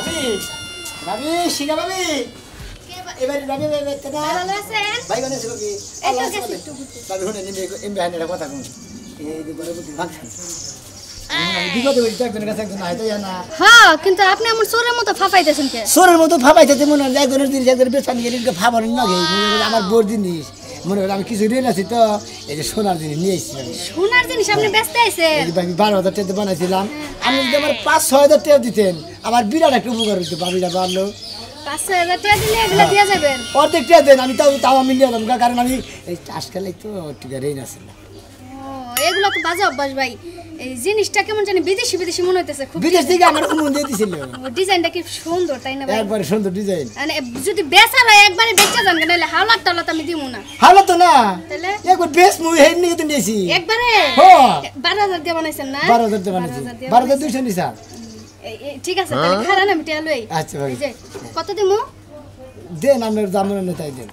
ভাবি ভাবি শিখা ভাবি এবারে ভাবি ভালো আছেন ভাই বানাইছো কি আল্লাহ ভাবি হনে নিবে এমবি হানের কথা কোন এই যে বলে বুঝি ভাঙছেন আমি বিগত ওই একজনের কাছে একজন আইতো না হ্যাঁ কিন্তু আপনি আমার সোরের মতো ফাফাইতেছেন কে সোরের মতো ফাফাইতেছে মনে হয় একজনের দিন একজনের বেচান গেলে ফাফানো না গে আমার বোর জিনিস মনে হয় আমি কিছু ঋণ আছি তো এই যে সোনার জিনিস নিয়ে এসেছিলাম সোনার জিনিস আপনি ব্যস্ত আছেন এই যে আমি 12,000 টাকা বানাইছিলাম আমি যদি আমার 5-6,000 টাকা দিতেন আমার বিরাট একটা উপকার হইতো বাবিরা বাড়লো 5,000 টাকা দিলে এগুলা দিয়ে যাবেন অর্ধেক টাকা দেন আমি তাও আমি নিয়ে যাবো কারণ আমি এই চাষ খেলাই তো টিকা ঋণ আছে না এগুলো তো বাজে অভ্যাস ভাই এই জিনিসটা কেমন জানি বিদেশি বিদেশি মনে হইতেছে খুব বিদেশ থেকে আমার মন দিয়ে দিছিল ডিজাইনটা কি সুন্দর তাই না ভাই একবারে সুন্দর ডিজাইন মানে যদি বেচার হয় একবারে বেচা যান কেন হাওলাত টাওলাত আমি দিমু না হাওলা তো না তাহলে একবার বেশ মুই হেড নিয়ে তো নিয়েছি একবারে হ্যাঁ 12,000 দিয়ে বানাইছেন না 12,000 দিয়ে বানাইছি 12,200 নিছা ঠিক আছে তাহলে খারাপ আমি টিয়া লই আচ্ছা ভাই কত দিমু দেন আপনার দামের না তাই দেন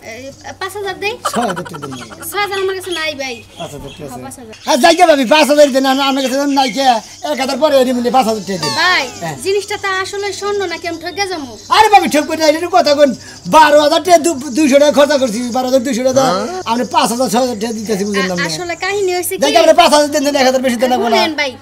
5,000 দেই 6,000 টাকা দেন 6,000 আমার কাছে নাই ভাই 5,000 টাকা আছে যাই গে ভাবি 5,000 দেন আমার কাছে নাই কে 1,000 পরে এর মধ্যে 5,000 টাকা দেন ভাই জিনিসটা তো আসলে স্বর্ণ নাকি আমি ঠকে যামু আরে ভাবি ঠিক করে এটা কথা কোন 12,000 টাকা 200 টাকা খরচ করছি 12,200 টাকা আপনি 5,000 6,000 টাকা দিতেছি বুঝলেন না আসলে কাহিনী হইছে কি দেখি আপনি 5,000 দেন 1,000 বেশি দেন না বলেন ভাই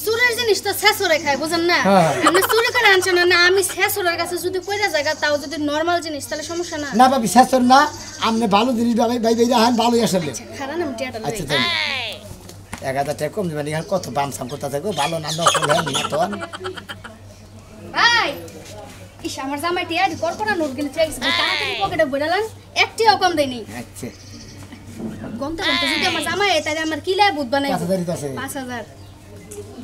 চুরের জিনিস তো ছেসরে খায় বুঝেন না আপনি চুরি করে আনছেন না আমি ছেসরের কাছে যদি কইরা জায়গা তাও যদি নরমাল জিনিস তাহলে সমস্যা না না ভাবি ছেসর না আপনি ভালো জিনিস ভাই ভাই দেখান ভালোই আসলে খারাপ আমি টিয়াটা লই আচ্ছা তাই 1,000 টাকা কম দিবেন এখানে কত বামসাম করতেছে গো ভালো না নকল হয় না তো ভাই ইস আমার জামাই টিয়া করকরা নোট গেলে চাইছে তাড়াতাড়ি পকেটে বইরালাম একটিও কম দেয়নি আচ্ছা গন্তে গন্তে যদি আমার জামাই তাহলে আমার কি লাই বুধ বানাই 5,000 দিতেছে 5,000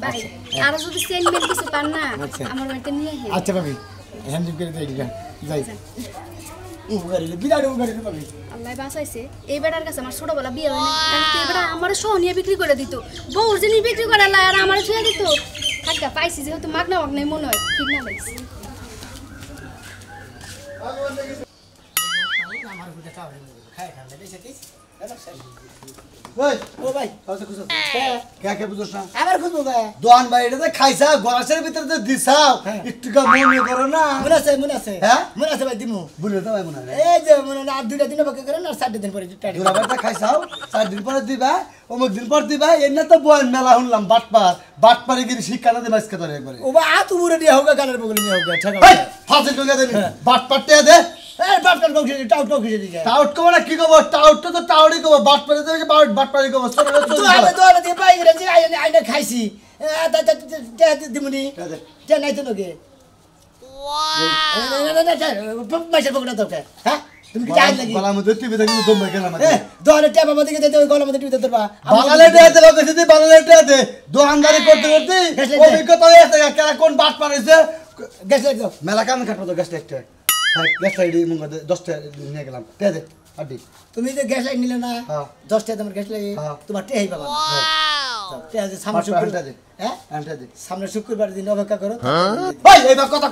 ভাই আর যদি সেল মেল কিছু পান না আমার বাড়িতে নিয়ে আসেন আচ্ছা ভাবি হ্যান্ড করে দেই দিবেন যাই উগারিলে বিরাট উগারিলে ভাবি আল্লাহ বাঁচাইছে এই বেটার কাছে আমার ছোটবেলা বিয়ে হয় না কারণ কি বেটা আমার সহ নিয়ে বিক্রি করে দিত বউর জিনিস বিক্রি করে লাই আর আমার ছুঁয়ে দিত থাকা পাইছি যেহেতু মাগনা মাগনাই মনে হয় ঠিক না লাগছে আমার গুটা খাওয়া খাই খাওয়া দেইছে কি ওই ও ভাই কত খুশি কে কে বুঝছ না আবার খুশি ভাই দোয়ান ভাই এটা খাইছা গলাসের ভিতরে তো দিছাও একটু কা মনে করো না মনে আছে হ্যাঁ মনে আছে ভাই দিমু বলে দাও মনে হয় এই যে মনে না 2 দিন বাকি করে না 4 দিন পরে টাইট দুলা ভাইটা খাইছাও 4 দিন পরে দিবা অমুক দিন পর দিবা এনে তো বয়ান মেলা শুনলাম বাটপারে গিয়ে শিক্ষা না দেবা আজকে তোর একবারে ও বা আত উড়ে দিয়া হোগা গানের বগলে নিয়ে হোগা ঠিক এই আছে ফাজে কইয়া দেন বাটপারতে দে এই বাপটার বগলে টাউট কিসে দিকে টাউট কব না কি কব টাউট তো টাউডই কব বাটপারে দে বাটপারে কব তো আমি দোলা দিয়ে পাই গেছি আইনা খাইছি দিমুনি তে নাই তো নগে ওয়াও মাইশের বগলে তোকে হ্যাঁ তুমি কি চাই লাগি গলা মধ্যে টিভি দেখি দম ভাই গেলাম দোলা টেপা মধ্যে দিতে গলা মধ্যে টিপে ধরবা বাঙালি দে লোকে যদি বাঙালি দে দোকানদারি করতে করতে অভিজ্ঞতা হয়ে গেছে কারা কোন বাট পারেছে গ্যাস লাইট দাও মেলা কাম কাটবো তো গ্যাস লাইটটা হ্যাঁ গ্যাস লাইট মুখ 10টা নিয়ে গেলাম দে দে আড্ডি তুমি যে গ্যাস লাইট নিলে না হ্যাঁ 10 টাকা তোমার গ্যাস লাইট তোমার টেই পাবা তে আজ সামনে শুক্রবার হ্যাঁ আনটা দে সামনে শুক্রবার দিন অপেক্ষা করো ওই এইবার কথা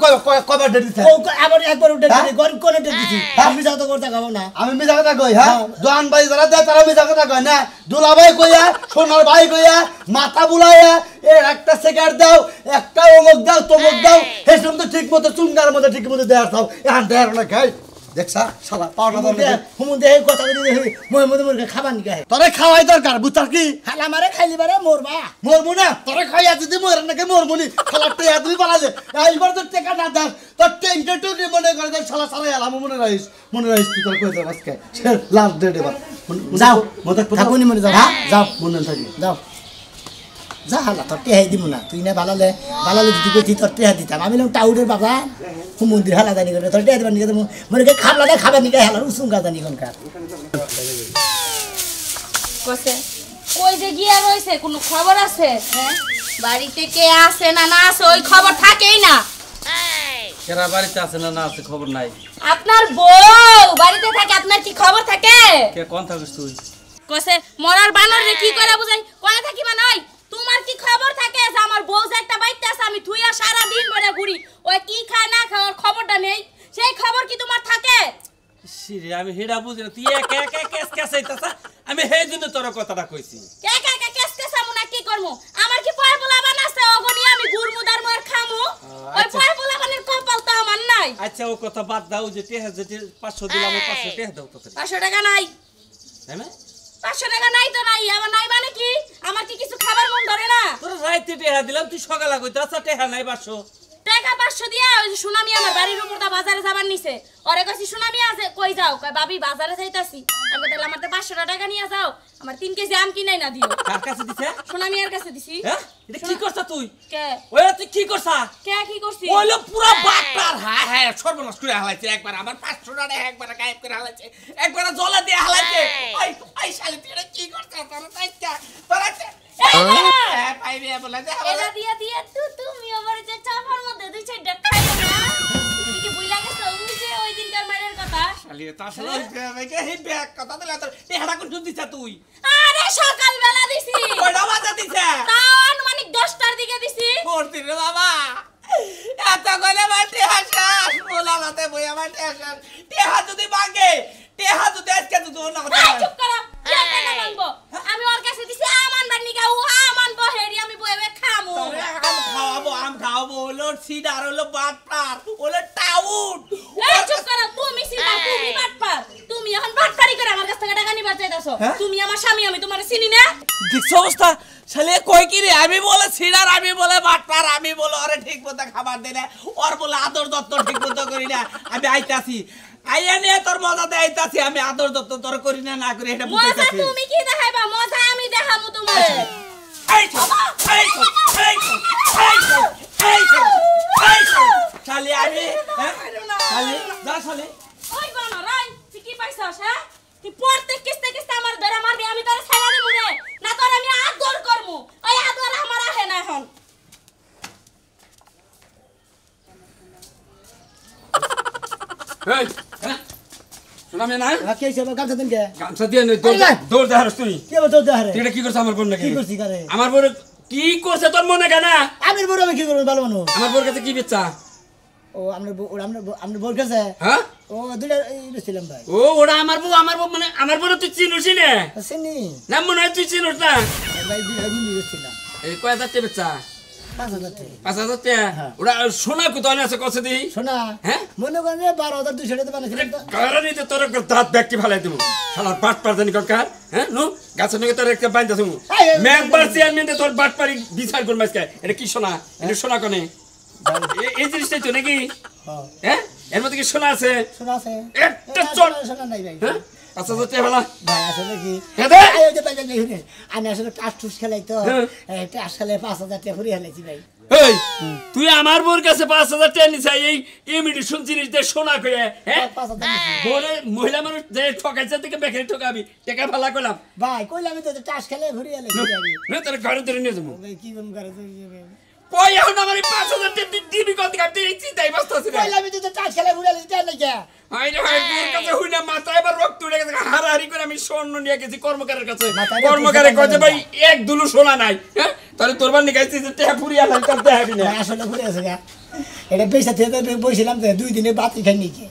কয়বার ডেট দিতে ও আবার একবার উঠে দিছি গন কোন ডেট দিছি আমি যাও তো করতে গাবো না আমি মিজা কথা কই হ্যাঁ দোয়ান ভাই যারা দেয় তারা মিজা কথা কয় না দুলা ভাই কইয়া সোনার ভাই কইয়া মাথা বুলাইয়া এ একটা সেকেন্ড দাও একটা অমুক দাও তমুক দাও হেসম তো ঠিক মতো চুঙ্গার মতো ঠিক মতো দেয়ার দাও এখন দেয়ার না খাই দেখছা শালা পাওয়াটা দরকার হুমুন দেহে কথা কই দেহে মই মধ্যে মোর খাবার নি গায় তোরে খাওয়াই দরকার বুঝছস কি হালা মারে খাইলি বারে মরবা মরবো না তোরে খাইয়া যদি মর নাকি মরবো নি শালাটা ইয়া তুই পালা যে এইবার তো টাকা না দাস তোর টেনটা টুকি মনে করে যে শালা সারা এলাম মনে রাখিস তুই তোর কই দাও আজকে লাস্ট ডেট এবার যাও মতে থাকুনি মনে যাও হ্যাঁ যাও মনে থাকি যাও যা হালা তোর টেহাই দিমু না তুই না বালালে যদি কইতি তোর টেহা দিতাম আমি লোক টাউডের বাবা মন্দির হালা জানি করে তোর টেহা দিবার নিকে মনে কে খাবলা দে খাবার নিকে হালা উসুম গা জানি কোনকার কসে কই যে গিয়া রইছে কোনো খবর আছে হ্যাঁ বাড়িতে কে আছে না না আছে ওই খবর থাকেই না কেরা বাড়িতে আছে না না আছে খবর নাই আপনার বউ বাড়িতে থাকে আপনার কি খবর থাকে কে কোন থাকিস তুই কসে মরার বানর রে কি করে বুঝাই কোয়া থাকি মানে ওই তোমার কি খবর থাকে যে আমার বউ যে একটা বাইতে আছে আমি থুইয়া সারা দিন ভরে ঘুরি ওই কি খায় না খাওয়ার খবরটা নেই সেই খবর কি তোমার থাকে সিরে আমি হেডা বুঝি না তুই একা একা কেস কেসাইতাছ আমি সেই জন্য তোর কথাটা কইছি কে কে কে কেস কেসামু না কি করমু আমার কি পয় পোলা বানাছে ওগনি আমি গুরমুদার মোর খামু ওই পয় পোলা বানের কপাল তো আমার নাই আচ্ছা ও কথা বাদ দাও যে 500 দিলাম 500 টাকা দাও তো 500 টাকা নাই তাই না 500 টাকা নাই তো নাই আমার নাই মানে কি আমার কি কিছু খাবার মন ধরে না তোর রাইতে টাকা দিলাম তুই সকালে কইতে আচ্ছা টাকা নাই 500 টাকা 500 দিয়া ওই যে সুনামি আমার বাড়ির উপর দা বাজারে যাবার নিছে ওরে কইছি সুনামি আছে কই যাও কই ভাবি বাজারে যাইতাছি আমি তাহলে আমার 500 টাকা নিয়ে যাও আমার 3 কেজি আম কিনাই না দিও কার কাছে দিছে সুনামি এর কাছে দিছি হ্যাঁ এটা কি করছ তুই কে ওই তুই কি করছ কে কি করছি ওইলো পুরো বাটপার হ্যাঁ হ্যাঁ সর্বনাশ করে হালাইছে একবার আমার 500 টাকা একবার গায়েব করে হালাইছে একবার জলে দিয়ে হালাইছে ওই ওই শালি তুই এটা কি করছ তোর তাইটা তোরাতে হ্যাঁ পাইবে বলে দে এলা দিয়া দিয়া তুমি আমার যে চাপার মধ্যে দুই চারটা খাইলো না তুমি কি বুইলা গেছো ওই দিনকার মারের কথা শালি তা শালা বেকে হে ব্যাগ কথা দিলা তোর টেহাটা কোন দিছা তুই আরে সকাল বেলা দিছি কয়টা বাজে দিছে তাও আনুমানিক 10টার দিকে দিছি করতি রে বাবা এত গলে মাটি হাসাস মোলা মাতে বইয়া মাটি হাসাস টেহা যদি ভাঙে টেহা যদি আজকে যদি না এই চুপ করো কে কেন মানবো আমি ওর কাছে দিছি আমান বান্নি গা ও আমান বহেরি আমি বইবে খামু আম খাওয়াবো হলো সিডার হলো বাটপার হলো টাউট এই চুপ করো তুমি সিধা তুমি বাটপার তুমি এখন বাটপারি করে আমার কাছ থেকে টাকা নিবার চাইতাছো তুমি আমার স্বামী আমি তোমার চিনি না দেখছো অবস্থা শালে কই কি রে আমি বলে সিডার আমি বলে বাটপার আমি বলে আরে ঠিক মতো খাবার দেই না ওর বলে আদর দত্ত ঠিক মতো করি না আমি আইতাছি আইয়া নিয়ে তোর মজা দে আইতাছি আমি আদর দত্ত তোর করি না না করি এটা মজা বুঝাইতাছি তুমি কি দেখাইবা মজা আমি দেখামু তোমারে এই শালি আমি শালি যা শালি ওই বানা রাই তুই কি পাইছস হ্যাঁ তুই পড়তে কিস্তে কিস্তে আমার ধরে মারবি আমি তোরে ছেড়ে দিমু রে না তোর আমি আদর করমু ওই আদর আমার আহে না এখন এই সুনামি না কে হিসেবে গামছা দেন কে গামছা দিয়ে নে দৌড় দে হারস তুই কে বলতো দেহারে তুই এটা কি করছ আমার বোন নাকি কি করছি কারে আমার বোন কি করছে তোর মনে কেন আমি বড় আমি কি করব ভালো মানুষ আমার বোন কাছে কি বেচা ও আমরা বল কাছে হ্যাঁ ও দুইটা ছিলাম ভাই ও ওরা আমার বউ মানে আমার বোন তুই চিনুস না চিনি না মনে হয় তুই চিনুস না ভাই দুইটা ছিলাম এই কয় হাজার টাকা বেচা 5,000 টাকা 5,000 টাকা ওরা সোনা কোথায় আছে কত দিই শোনা হ্যাঁ মনে করেন 12,200 টাকা বানাইছিলাম তো কারণে তোর দাঁত ব্যক্তি ফেলাই দেবো শালার বাট পারজানি কার হ্যাঁ নো গাছের নাকি তোর একটা বাইন্দা তুমি মেম্বার চেয়ারম্যান তোর বাট পারি বিচার করব আজকে এটা কি সোনা এটা সোনা কোনে এই জিনিসটাই তো নাকি হ্যাঁ এর মধ্যে কি সোনা আছে শোনা আছে একটা চট শোনা নাই ভাই হ্যাঁ 5,000 টাকা ফেলা ভাই আসলে কি হ্যাঁ দে আয় ওই যে ভাই দেখুন আমি আসলে টাস খেলাই তো টাস খেলে 5,000 টাকা ফুরি হেলাইছি ভাই এই তুই আমার বোর কাছে 5,000 টাকা নিছ এই ইমিটেশন জিনিস দে সোনা কইয়া হ্যাঁ 5,000 টাকা বলে মহিলা মানুষ যে ঠকাইছে থেকে বেকারি ঠকাবি টাকা ফেলা কইলাম ভাই কইলাম তো টাস খেলে ফুরি হেলাইছি ভাই না তোর ঘরে ধরে নিয়ে যাবো ভাই কি বম করে কই এখন আমার 5,000 টাকা দিবি কত কাটতে এই চিন্তাই বসতাছিস রে কইলাম তো টাস খেলে ফুরি হেলাইছি জান না কে আইরে ভাই তোর কাছে হইনা মাথায় এবার রক্ত উঠে গেছে হারাহারি করে আমি স্বর্ণ নিয়ে গেছি কর্মকারের কাছে কর্মকারে কইছে ভাই এক দুলু সোনা নাই হ্যাঁ তাহলে তোর বান নিগাইছিস যে টাকা ফুরিয়া নাই করতে হবে না আসলে ফুরি আছে গা এটা পয়সা থেকে বইছিলাম তো 2 দিনে বাতি খাই নিকে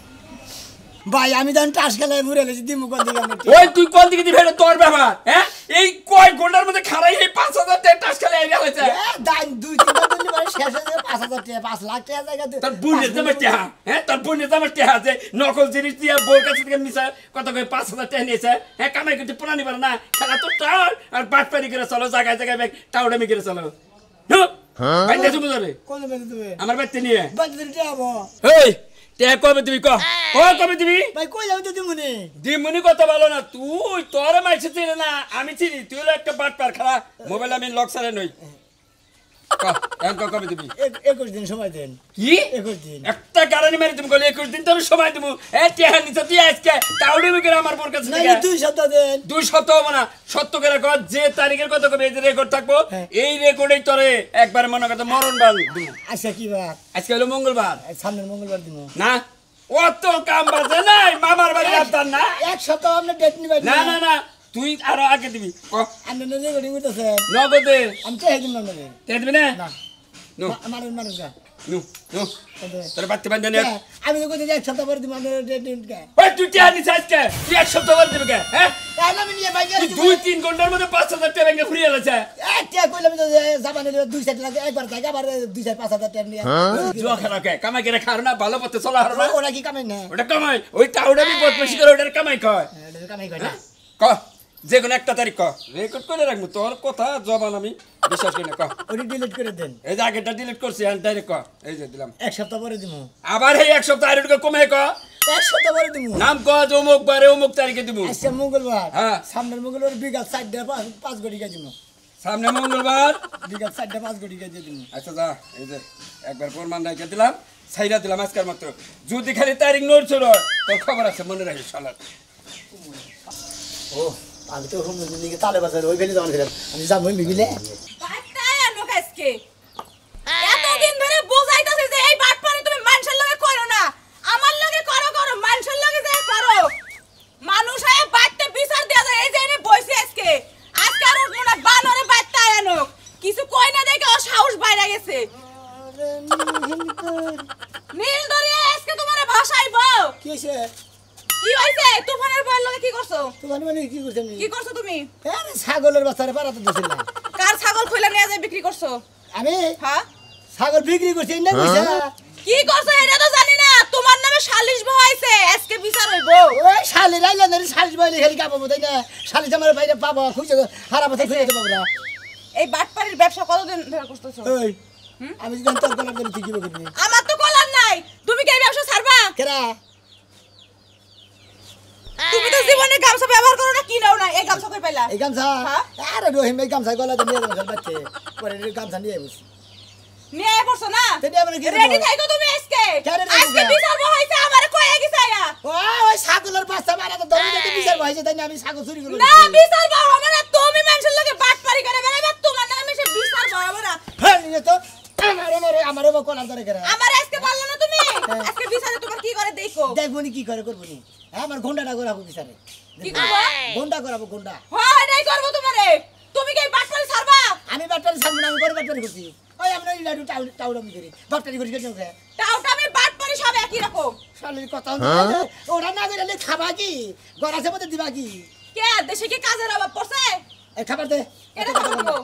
ভাই আমি যখন টাস খেলে ফুরি হেলাইছি দিমু কোন দিকে আমি ওই তুই কোন দিকে দিবি এটা তোর ব্যাপার হ্যাঁ এই কয় ঘন্টার মধ্যে খারাই এই 5,000 টাকা টাস খেলে আইরা হইছে দান 2-3 দিন মানে শেষ হয়ে যাবে 5,000 টাকা 5 লাখ টাকা জায়গা তোর বুনে জামা টাকা হ্যাঁ তোর বুনে জামা টাকা আছে নকল জিনিস দিয়ে বোর কাছে থেকে নিছে কত কই 5,000 টাকা নিছে হ্যাঁ কামাই করতে পুরানি পারে না খেলা তো টার আর বাটপারি করে চলো জায়গায় জায়গায় ব্যাগ টাউডামি করে চলো নো ভাই দেখো বুঝরে কোন বেঁধে দেবে আমার বাড়িতে নিয়ে বাঁধতে দিতে হবো এই টাকা কবে দিবি কবে দিবি ভাই কই যাবে তো দিমুনি দিমুনি কথা বলো না তুই তোর মাইছে চিনে না আমি চিনি তুই হলো একটা বাটপার খারা মোবাইল আমি লক সারে নই কবে দিবি 21 দিন সময় দেন কি 21 দিন একটা গাড়ি মারি তুমি বলে 21 দিন তোর সময় দেবো এ টেহা নিতে তুই আজকে টাউডি মিকের আমার বোর কাছে না থেকে 2 সপ্তাহ দেন 2 সপ্তাহ হবে না সত্য করে কর যে তারিখের কথা কবে এই রেকর্ড থাকবো এই রেকর্ডেই তোরে একবার মনে করতে মরণ বাল দিব আচ্ছা কি বার আজকে হলো মঙ্গলবার সামনের মঙ্গলবার দিমু না অত কাম বাজে নাই মামার বাড়ি আদান না এক সপ্তাহ আপনি ডেট নিবেন না না না তুই আরো আগে দিবি আপনি রেকর্ডিং করতেছে নগদে আমি চাই দিন না তে দিবি না না নো মারেন গা নু নু তোর বাড়তে বান্ধে নে আমি তো কইতে যাই এক সপ্তাহ পরে দিব আমরা ডেট কে ওই তুই টিয়া নিস আজকে তুই এক সপ্তাহ পর দিবি কে হ্যাঁ তাহলে আমি নিয়ে বাইকে তুই 2-3 ঘন্টার মধ্যে 5,000 টাকা ব্যাংকে ফুরিয়ে গেছে একটা কইলাম তো জামানে 2 সেট লাগে একবার থাকে আবার 2-5,000 টাকা নিয়ে জুয়া খেলা কে কামাই করে খার না ভালো পথে চলা হার না ওরা কি কামাই না ওটা কামাই ওই টাউডা বি বহুত বেশি করে ওটার কামাই কয় এটা কামাই করে না ক যে কোন একটা তারিখ ক রেকর্ড করে রাখবো তোর কথা জবান আমি বিশ্বাস করি না ক ওটা ডিলিট করে দেন এই যে আগেটা ডিলিট করছি আর ডাইরেক্ট ক এই যে দিলাম এক সপ্তাহ পরে দিব আবার এই এক সপ্তাহ আর একটু কমে ক এক সপ্তাহ পরে দিব নাম ক যে অমুক বারে অমুক তারিখে দিব আজকে মঙ্গলবার হ্যাঁ। সামনের মঙ্গলবার বিকাল 4:05 কোটি কে দিব সামনে মঙ্গলবার বিকাল 4:05 কোটি কে দিব আচ্ছা যা এই যে একবার প্রমাণ রেখে দিলাম সাইরা দিলাম আজকের মাত্র যদি খালি তারিখ নড়ছে তোর খবর আছে মনে রাখিস শালা ও আমি তো হোম দিকে তালে বাজার ওই ফেলে যাওয়ার ছিলাম আমি যাব ওই বিবিলে বাটটাই আনো কাজকে এতদিন ধরে বোঝাইতাছি যে এই বাটপানি তুমি মানুষের লগে করো না আমার লগে করো মানুষের লগে যে করো মানুষ আয় বাটতে বিচার দেয়া যায় এই যে এনে বইছি আজকে আর মোনা বানরে বাটটাই আনো কিছু কই না দেখে ও সাহস বাইরে গেছে নীল দরিয়া আজকে তোমারে ভাষাইব কি হইছে কি হইছে তুফানের বল লগে কি করছো তোমার মানে কি করছেন কি করছো তুমি আরে ছাগলের বাচ্চারে পারাতে দিছিল না কার ছাগল কইলা নিয়ে যায় বিক্রি করছো আমি হ্যাঁ ছাগল বিক্রি করছি না কইছা কি করছো এটা তো জানি না তোমার নামে সালিশ বহাইছে আজকে বিচার হইব ওই শালি রাইলা না শালি বইলে খালি কাপাবো তাই না শালি আমার বাইরে পাবো খুঁজে হারা বছর খুঁজে দেবো না এই বাটপাড়ির ব্যবসা কতদিন ধরে করতেছো ওই আমি যদি তোর কলার ধরে ঠিকই বলি আমার তো কলার নাই তুমি কি এই ব্যবসা ছাড়বা কেরা তুমি তো জীবনে গামছা ব্যবহার করো না কি নাও না এই গামছা কই পাইলা এই গামছা হ্যাঁ? আরে রহিম এই গামছা গলাতে নিয়ে যাবো বাচ্চা পরে এই গামছা নিয়ে বসি নিয়ে পড়ছো না তেনি আমরা কি রেডি থাইকো তুমি আজকে কেন ready আজকে থাকবা? বিচার বহাইছে আমারে কইয়া গিছায়া ওই ছাগলের বাচ্চা মারা তো ধরে দেখে বিচার হয়েছে তাই না আমি ছাগল চুরি করে না বিচার বহাবো না তুমি মানুষের লগে বাটপাড়ি করে বেড়াইবা তোমার নামে সে বিচার বহাবো না হ্যাঁ নিয়ে তো আমার কলার ধরে কেরা আমার আজকে বললো না তুমি আজকে বিচারে তোমার কি করে দেখো দেখবো নি কি করে করবো নি আমার ঘন্টাটা করাবো বিচারে কি করবা ঘন্টা করাবো ঘন্টা হ্যাঁ এটাই করবো তোমারে তুমি কি এই বাটপাড়ি ছাড়বা আমি বাট্টারি ছাড়বো না আমি করে বাট্টারি করছি ওই আমরা ইলাডু টাউড আমি করি বাট্টারি করি কেন ওকে টাউটা আমি বাটপাড়ি সব একই রকম শালির কথা ওরা না করে খাবা কি গড়াছে মধ্যে দিবা কি কে দেশে কি কাজের অভাব পড়ছে এই খাবার দে এটা খাবো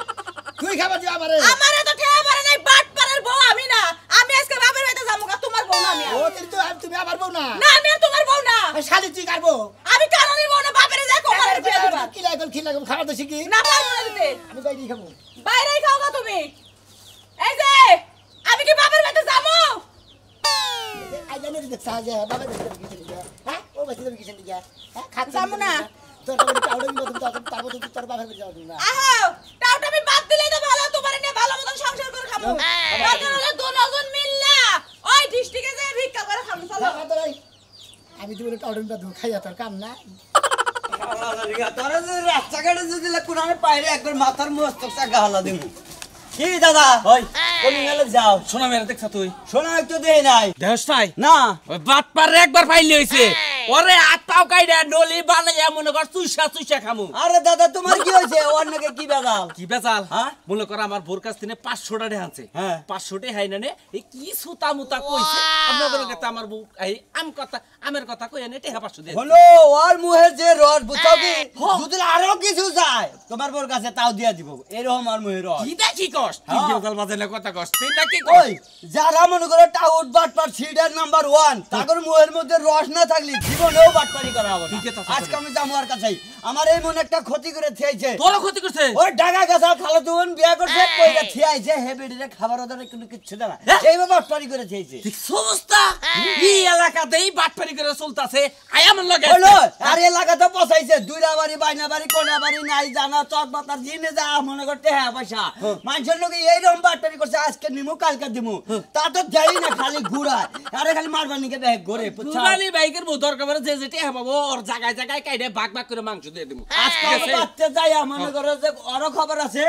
তুই খাবার দিবা আমারে আমারে তো ঠেয়া পারে নাই বাটপাড়ের বউ আমি না আমি আজকে বাপের বাড়িতে যাবো গা তোমার বউ না আমি আর। ও তুমি আমার বউ না না আমি আর তোমার বউ না শালি তুই কাটবো আমি কারণের বউ না বাপের যায় কোমারে বিয়ে দিবা কি লাগবে খাবার তো শিখি না পারবো না দিতে আমি কই খাবো বাইরেই খাও গা তুমি এই যে আমি কি বাপের বাড়িতে যাবো আই জানি রে সাজা বাবা দেখতে কি হ্যাঁ ও বাচ্চা তুমি কিসের দিকে হ্যাঁ খাচ্ছ যাবো না। তোর বাবা টাউডের মতো তারপর তো তোর বাবার বাড়ি যাও না আহো টাউটা আমি বাদ দিলেই তো ভালো তোমার নিয়ে ভালো মতন সংসার করে খাবো দরকার হলে দুজন মিললা ওই ডিস্ট্রিক্টে যায় ভিক্ষা করে খাবো চলো আমি তো টাউডের মতো খাইয়া তোর কাম না তোরা যদি রাস্তাঘাটে যদি কোরআনে পাইরে একবার মাথার মস্তক চাকা হালা দিব কি দাদা ওই কোন গেলে যাও শোনা মেরে দেখছ তুই শোনা একটু দেই নাই দেহস নাই না ওই বাটপার একবার ফাইল হইছে ওরে হাত পাও কাইডা নলি বানাইয়া মনে কর চুইসা খামু আরে দাদা তোমার কি হয়েছে ওর নাকি কি বেজাল কি বেজাল হ্যাঁ? মনে কর আমার বোর কাছ থেকে 500 টাকা আনছে হ্যাঁ। 500 টাকা হাই না নে এই কি সুতা মুতা কইছে আপনাদের কাছে আমার বউ এই আমের কথা কই এনে টাকা 500 দিয়ে হলো ওর মুহে যে রড বুঝাও কি যদি আরো কিছু যায় তোমার বোর কাছে তাও দিয়া দিব এরকম আর মুহে রড কি দেখি কষ্ট কি হ্যাঁ। বেজাল বাজালে কথা কষ্ট তুই নাকি ওই যারা মনে করে টাউট বাটপার সিডার নাম্বার 1 তাদের মুহের মধ্যে রস না থাকলে জীবনেও বাটপারি করা হবে না। ঠিক আছে, আজকে আমি যাবো আর কাছেই আমার এই মনে একটা ক্ষতি করে থেয়েছে তোর ক্ষতি করছে ওই ঢাকা গাছা খালো তুন বিয়া করছে কইরা থিয়াইছে হেবেডিরে খাবার ওদের কোনো কিচ্ছু দেনা এইভাবে বাটপারি করে থেয়েছে ঠিক সমস্যা এই এলাকাতেই বাটপারি করে চলতাছে আই আমার লগে হলো আর এলাকাতে পচাইছে দুইরা বাড়ি বাইনা বাড়ি কোনা বাড়ি নাই জানা চট বাতার জিনে যা মনে করতে হ্যাঁ পয়সা মানুষের লোকে এইরকম বাটপারি করছে আজকে নিমু কালকে দিমু তা তো যাই না খালি ঘুরায় আরে খালি মারবানিকে দেখ ঘুরে পুরানি বাইকের বউ দরকার পড়ে যে যেটা পাবো ওর জায়গায় জায়গায় কাইডে ভাগ ভাগ করে মাংস দিয়ে দিমু আজকে বাচ্চা যাই মনে করে যে আরো খবর আছে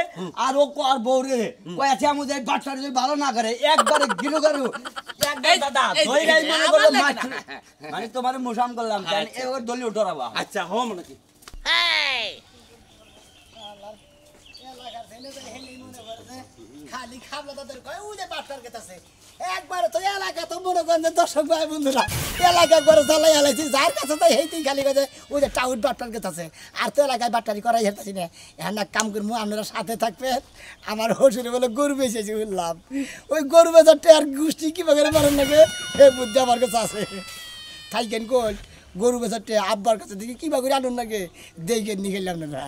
আর ও আর বউরে কই আছে আমি যাই বাটপারি যদি ভালো না করে একবারে গিরু গরু একবার দাদা ধই গাই মনে করে মানে তোমার মুসাম করলাম জান এ ওর দলি উঠরাবা আচ্ছা হো মনে কি খালি খাবলা তাদের কয় ওই যে বাটপার গেতাছে একবার তো এলাকা তো মনে করেন যে দর্শক ভাই বন্ধুরা এলাকা করে চালাই আলাইছি যার কাছে তাই হেইতেই খালি কাছে ওই যে টাউট বাট্টার কাছে আছে আর তো এলাকায় বাট্টারি করাই হেরতেছি না এখন এক কাম করবো আপনারা সাথে থাকবেন আমার হসুরে বলে গরু বেঁচেছি বললাম ওই গরু বেচারটা আর গোষ্ঠী কীভাবে মারেন লাগে এ বুদ্ধি আমার কাছে আছে থাইকেন কই গরু বেচারটা আব্বার কাছে দেখি কীভাবে করে আনুন লাগে দেখে নিয়ে গেলাম না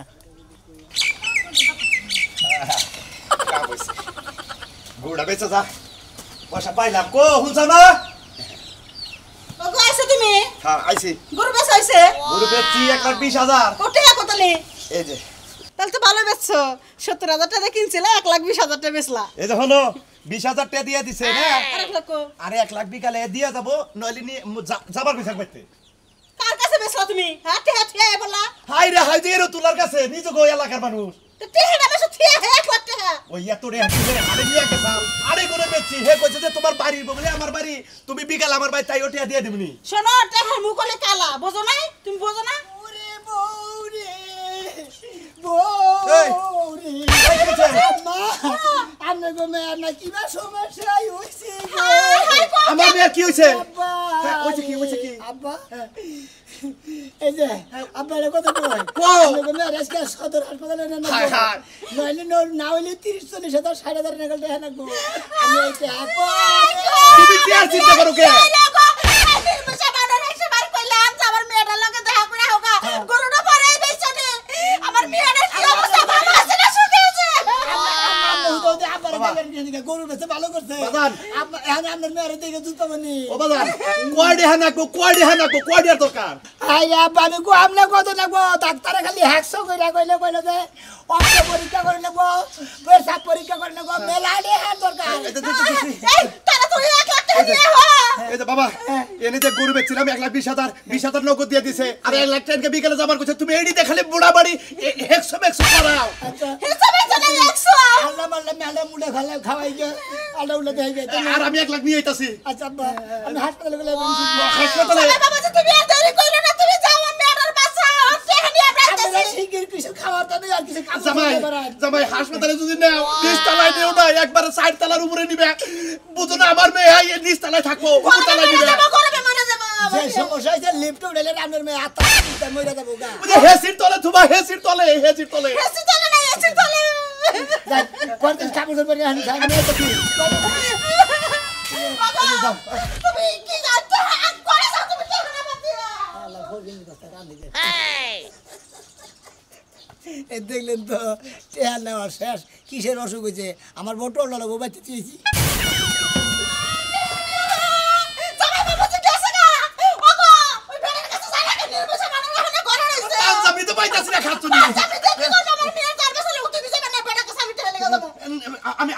গুড়া বেচা যা পয়সা পাইলাম কো হুনছ না ওগো আইছো তুমি হ্যাঁ আইছি গরু বেচা হইছে গরু বেচছি 1,20,000 কত টাকা কতলে এই যে তাহলে তো ভালো বেচছো 70,000 টাকা কিনছিলে 1,20,000 টাকা বেচলা এই যে হলো 20,000 টাকা দিয়ে দিছে না আরেক লক্ষ আরে 1 লাখ বিকালে দিয়ে যাব নইলে নিয়ে যাবার কইছাক বাইতে কার কাছে বেচলা তুমি হ্যাঁ টেহা টেহা বলা হাই রে হাই যে তুলার কাছে নিজে গো এলাকার মানুষ তো টেহা না বেচো টেহা হে কত টাকা ওই এত রে আরে নিয়ে গেছে আরে করে বেচছি হে কইছে যে তোমার বাড়ি বলে আমার বাড়ি তুমি বিকাল আমার বাড়ি তাই ওটিয়া দিয়ে দিবনি শোনো টেহা মুকলে কালা বোঝো নাই তুমি বোঝো না ওরে বউরে বউরে মা আমনে গো মেয়ের না কিবা সমস্যা হইছে আমার মেয়ে কি হইছে আব্বা হইছে কি আব্বা এই যে আব্বারে কথা কই কও। আমনে গো মেয়ের আজকে সদর হাসপাতালে না হায় হায়। নইলে না হইলে 30-40 হাজার 60,000 টাকা দেয় না গো আমি এইটা আপা তুমি কি আর চিন্তা করো কে নির্বসা বানর এসে বার কইলাম যে আমার মেয়েটার লগে দেখা করে হোগা গরুটা পরেই বেচছে নে আমার মেয়েটার কি অবস্থা ভালো আছে না শুকিয়েছে গরু বেচে ভালো করছে বাজান। এখন আপনার মেয়ের দিকে দুধ পাবনি ও বাজার কোয়াডি হানাকো কোয়াডি আর দরকার আইয়া আমি কো আমনে কত লাগবো ডাক্তারে খালি 100 কইরা কইলে যে অঙ্ক পরীক্ষা করে নেব পেশাব পরীক্ষা করে নেব মেলালে হ্যাঁ দরকার এই তারা তুই 1 লাখ টাকা দিয়ে হ এই যে বাবা এনে যে গরু বেচছিলাম 1,20,000 নগদ দিয়ে দিছে আর 1 লাখ টাকা বিকেলে যাবার কইছে তুমি এইডি দেখালে বুড়া বাড়ি 100 করাও আচ্ছা হিসাবে চলে 100 আল্লাহ মাল্লা মেলা মুড়ে খাওয়াই গে আল্লাহ উল্লে দেই গে আর আমি 1 লাখ নিয়ে আইতাছি আচ্ছা আব্বা আমি হাসপাতালে গেলে হাসপাতালে বাবা যে তুমি আর দেরি কইলো না তুমি যাও আমার মেয়েটার বাসা টেহা নিয়ে আমরা বেচতেছি শিগগির কিছু খাওয়ার তো নেই আর কিছু কাম জামাই করতে পারেন জামাই হাসপাতালে যদি নাও 20 তলায় নিও না একবার 60 তলার উপরে নিবে বুঝো না আমার মেয়ে এই 20 তলায় থাকবো উপর তলায় নিবে করবে মরে যাব যে সমস্যা হইছে লিফট উঠলে আপনার মেয়ে আত্মা মরে যাবো গা ওই যে হেসির তলে তোমা হেসির তলে এসি চলে না এসি চলে যাই কোনদিন কাপড় ধরে আনি যাই মেয়ে তো কি বাবা তুমি কি জানতে করে যাও তুমি টেহা না বাতিয়া আল্লাহ ভোগিন কথা রান্ধি দে এই দেখলেন তো টেহা নেওয়ার শেষ কিসের অসুখ হয়েছে আমার বউ টোল লাগবো বাচ্চা চেয়েছি জামাই বাবা যে গেছে না ওগো ওই বেড়ার কাছে যাই না নির্বসা বানর ওখানে ঘরে রইছে আমি তো পাইতাছি না খাচ্ছনি আমি দেখি কোন আমার মেয়ের কার কাছে উঠে দিছে না বেড়ার কাছে আমি টেহা লেগে যাব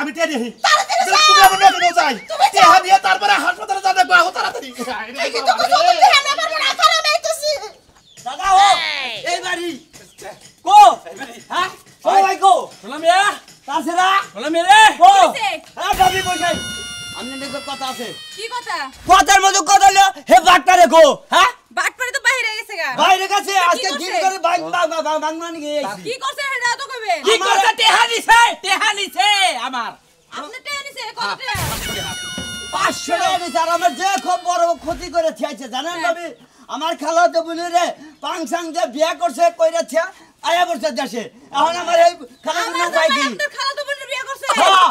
আমি টেরি হি তাড়াতাড়ি যাও। তুমি আমার নকে যাই টেহা দিয়ে তারপরে হাসপাতালে যাবে গো তাড়াতাড়ি দেখি তো কোন টেহা না পারবো না খারাপ হইতেছি দাদা ও এই বাড়ি কো হ্যাঁ ও ভাই কো বললাম ইয়া তাছাড়া বললাম রে কো হইছে? হ্যাঁ ভাবি বসাই আমনে দেখো কথা আছে কি কথা কথার মধ্যে কথা হলো হে বাটটা রেখো হ্যাঁ বাটপারে তো বাইরে গেছে গা বাইরে কাছে আজকে করছে? গিল করে বাং মানে গেছি কি করছে এটা তো কইবে কি করছে টেহা নিছে আমার আপনি টেয়া নিছে কত টেয়া 500 টাকা দিছে আর আমার যে খুব বড় ক্ষতি করে থিয়াছে জানেন ভাবি আমার খালা তো বলি রে পাংসাং যে বিয়া করছে কইরা থিয়া আয়া বসে দেশে এখন আমার এই খালা আমার ভাই কি আপনার খালা তো বোনের বিয়ে করছে হ্যাঁ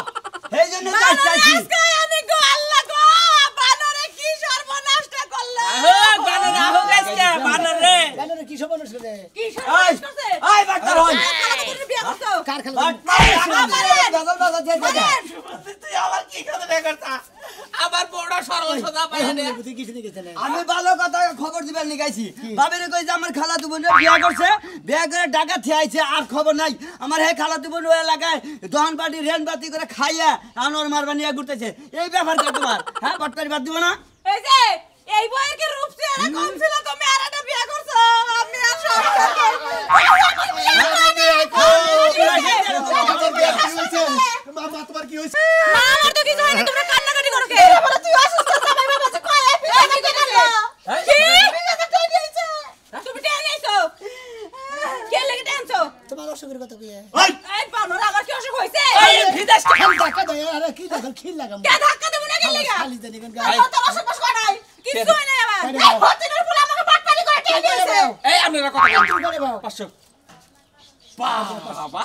এই জন্য চাইছি আজকে আমি গো আল্লাহ গো বানরে কি সর্বনাশটা করলো জানেন কি সব মানুষ রে কি সর্বনাশ করছে আই বাট্টার হই খালা তো বোনের বিয়ে করছো কার খেলা তুই আমার কি কথা করতা আমার বড় সর্বসদা কিছু নিয়ে গেছে না আমি ভালো কথা খবর দিবার নিগাইছি বাবিরে কই যে আমার খালা তুবনে বিয়া করছে বিয়া করে ঢাকা থিয়াইছে আর খবর নাই আমার হে খালা তুবন ওই এলাকায় দহন পাটি রেন বাতি করে খাইয়া আনোর মারবা নিয়ে ঘুরতেছে এই ব্যাপার কি তোমার হ্যাঁ পটকারি বাদ দিব না এই যে এই বইয়ের কি রূপ চেহারা কম ছিল তুমি আর একটা বিয়ে করছো আমি আর বাবা তোমার কি হইছে মা আমার তো কিছু হয়নি তোমরা কান্নাকাটি করো কে বলে তুই অসুস্থ জামাই বাবা যে কয় আমি কি করলো কি বিয়েতে কই দিয়েছে তুমি টেয়া নিয়েছো কে লেগে টেনছো তোমার অসুখের কথা কি ওই এই বানর আবার কি অসুখ হইছে ধাক্কা দেয় আরে কি দেখো খিল লাগাম কে ধাক্কা দেব না কে লেগা জানি কোন তো রসদ বস কর নাই কিছু হয় না আমার এই হতিনের ফুল আমাকে বাটপারি করে কে দিয়েছে এই আপনারা কথা করে বাবা 500 বাবা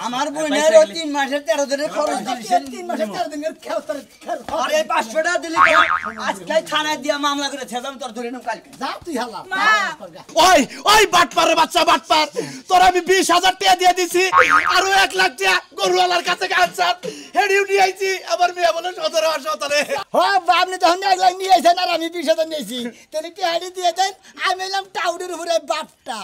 আমার বোনের 3 মাসের 13 দিনের খরচ দিয়েছেন 3 মাসের 13 দিনের খেল তোর আর এই 500 টাকা দিলি আজকে থানায় দিয়া মামলা করে ছেদাম তোর ধরে নাম কালকে যা তুই হালা ওই ওই বাটপারে বাচ্চা বাটপার তোর আমি 20,000 টাকা দিয়ে দিছি আর 1 লাখ টাকা গরুওয়ালার কাছে আনছার হেডিও নিয়ে আইছি আমার মেয়ে বলে 17 রে হ আপনি তখন 1 লাখ নিয়ে আইছেন আর আমি 20,000 নিয়েছি তাহলে কি হাড়ি দিয়ে দেন আমি এলাম টাউনের উপরে বাপটা